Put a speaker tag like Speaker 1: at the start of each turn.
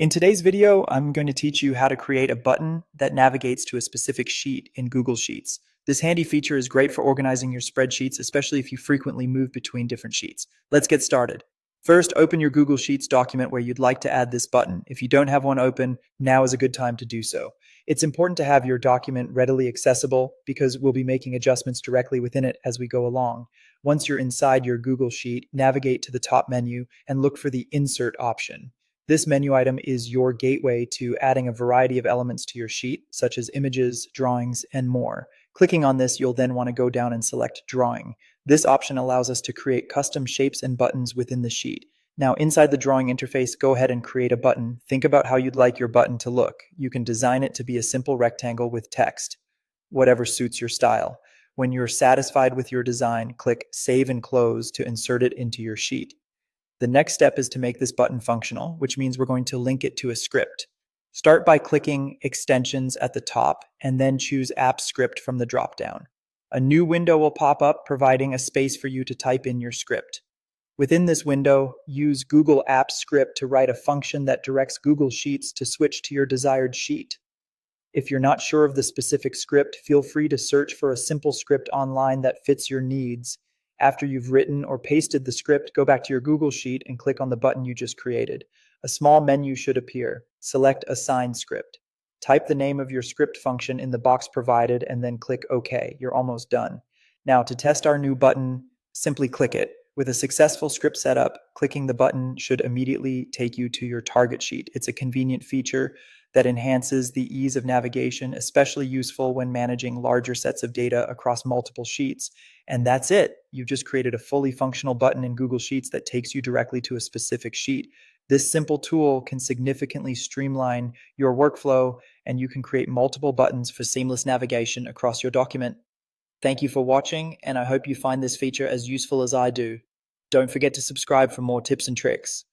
Speaker 1: In today's video, I'm going to teach you how to create a button that navigates to a specific sheet in Google Sheets. This handy feature is great for organizing your spreadsheets, especially if you frequently move between different sheets. Let's get started. First, open your Google Sheets document where you'd like to add this button. If you don't have one open, now is a good time to do so. It's important to have your document readily accessible because we'll be making adjustments directly within it as we go along. Once you're inside your Google Sheet, navigate to the top menu and look for the Insert option. This menu item is your gateway to adding a variety of elements to your sheet, such as images, drawings, and more. Clicking on this, you'll then want to go down and select Drawing. This option allows us to create custom shapes and buttons within the sheet. Now, inside the drawing interface, go ahead and create a button. Think about how you'd like your button to look. You can design it to be a simple rectangle with text, whatever suits your style. When you're satisfied with your design, click Save and Close to insert it into your sheet. The next step is to make this button functional, which means we're going to link it to a script. Start by clicking Extensions at the top and then choose App Script from the dropdown. A new window will pop up, providing a space for you to type in your script. Within this window, use Google Apps Script to write a function that directs Google Sheets to switch to your desired sheet. If you're not sure of the specific script, feel free to search for a simple script online that fits your needs. After you've written or pasted the script, go back to your Google Sheet and click on the button you just created. A small menu should appear. Select Assign Script. Type the name of your script function in the box provided and then click OK. You're almost done. Now, to test our new button, simply click it. With a successful script setup, clicking the button should immediately take you to your target sheet. It's a convenient feature that enhances the ease of navigation, especially useful when managing larger sets of data across multiple sheets. And that's it. You've just created a fully functional button in Google Sheets that takes you directly to a specific sheet. This simple tool can significantly streamline your workflow, and you can create multiple buttons for seamless navigation across your document. Thank you for watching, and I hope you find this feature as useful as I do. Don't forget to subscribe for more tips and tricks.